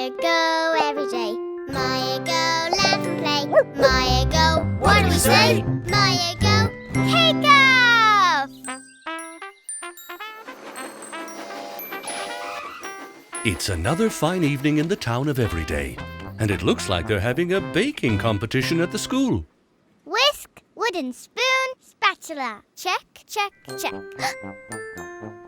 Mya Go every day. Mya Go, laugh and play. Mya Go, what do we say? Mya Go, cake off! It's another fine evening in the town of Everyday, and it looks like they're having a baking competition at the school. Whisk, wooden spoon, spatula. Check, check, check.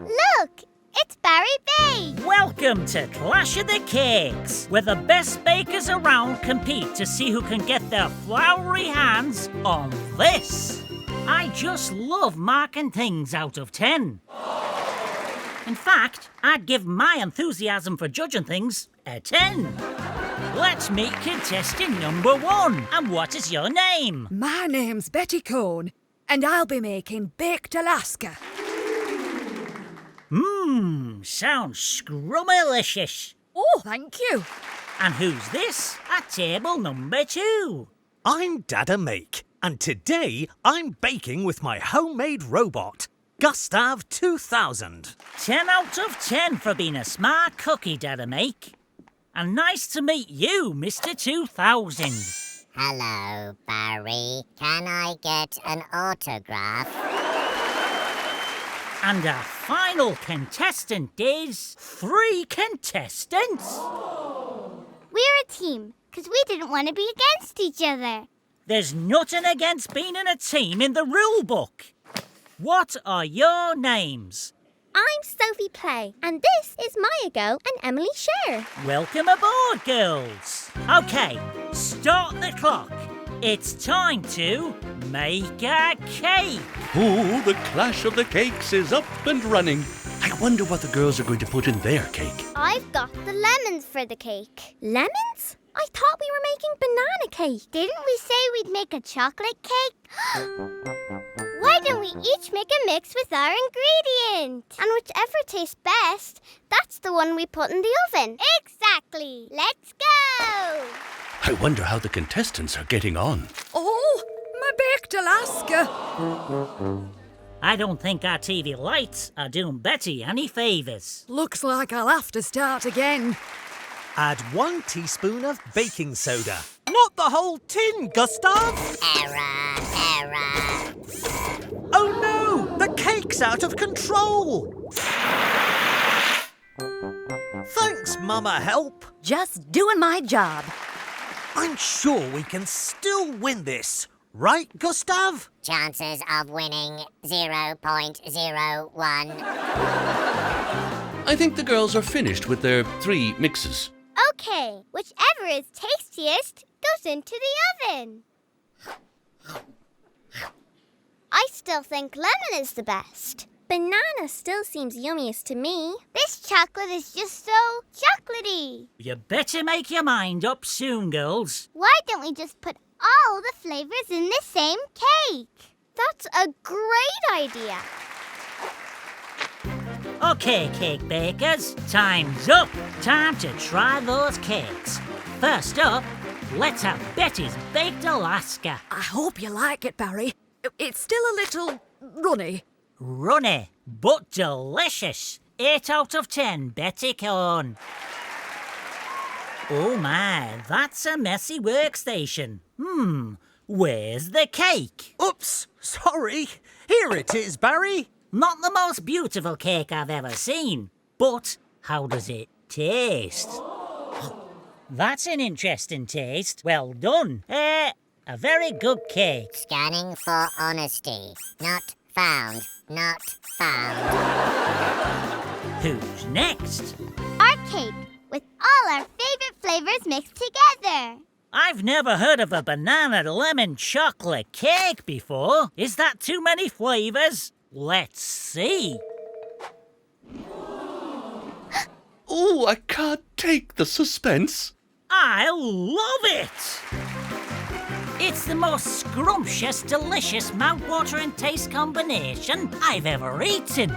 Look, it's Barry Bay. Welcome to Clash of the Cakes, where the best bakers around compete to see who can get their floury hands on this. I just love marking things out of 10. In fact, I'd give my enthusiasm for judging things a 10. Let's meet contestant number 1. And what is your name? My name's Betty Cone, and I'll be making baked Alaska. Sounds scrummalicious. Oh, thank you. And who's this at table number 2? I'm Dada Make, and today I'm baking with my homemade robot, Gustav 2000. 10 out of 10 for being a smart cookie, Dada Make. And nice to meet you, Mr. 2000. Hello, Barry. Can I get an autograph? And our final contestant is 3 contestants. We're a team, because we didn't want to be against each other. There's nothing against being in a team in the rule book. What are your names? I'm Sophie Play, and this is Mya Go and Emily Sher. Welcome aboard, girls. OK, start the clock. It's time to make a cake. Oh, the Clash of the Cakes is up and running. I wonder what the girls are going to put in their cake. I've got the lemons for the cake. Lemons? I thought we were making banana cake. Didn't we say we'd make a chocolate cake? Why don't we each make a mix with our ingredient? And whichever tastes best, that's the one we put in the oven. Exactly. Let's go. I wonder how the contestants are getting on. Oh, my baked Alaska. I don't think our TV lights are doing Betty any favours. Looks like I'll have to start again. Add 1 teaspoon of baking soda. Not the whole tin, Gustav! Error. Oh no! The cake's out of control! Thanks, Mama Help. Just doing my job. I'm sure we can still win this. Right, Gustav? Chances of winning 0.01. I think the girls are finished with their 3 mixes. Okay, whichever is tastiest goes into the oven. I still think lemon is the best. Banana still seems yummiest to me. This chocolate is just so chocolatey. You better make your mind up soon, girls. Why don't we just put all the flavours in the same cake? That's a great idea. OK, cake bakers, time's up. Time to try those cakes. First up, let's have Betty's baked Alaska. I hope you like it, Barry. It's still a little runny. Runny, but delicious. 8 out of 10, Betty Corn. Oh my, that's a messy workstation. Where's the cake? Oops, sorry. Here it is, Barry. Not the most beautiful cake I've ever seen, but how does it taste? That's an interesting taste. Well done. A very good cake. Scanning for honesty. Not found. Not found. Who's next? Our cake, with all our favourite flavours mixed together. I've never heard of a banana lemon chocolate cake before. Is that too many flavours? Let's see. Oh, I can't take the suspense. I love it! It's the most scrumptious, delicious, mouth-watering taste combination I've ever eaten.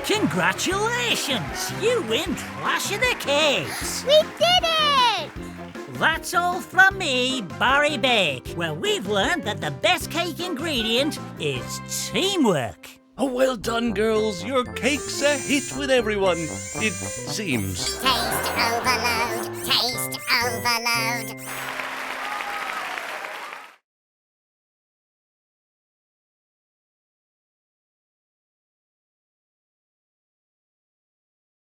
Congratulations! You win Clash of the Cakes! We did it! That's all from me, Barry Bake, where we've learned that the best cake ingredient is teamwork. Oh, well done, girls. Your cake's a hit with everyone. It seems. Taste overload, taste overload.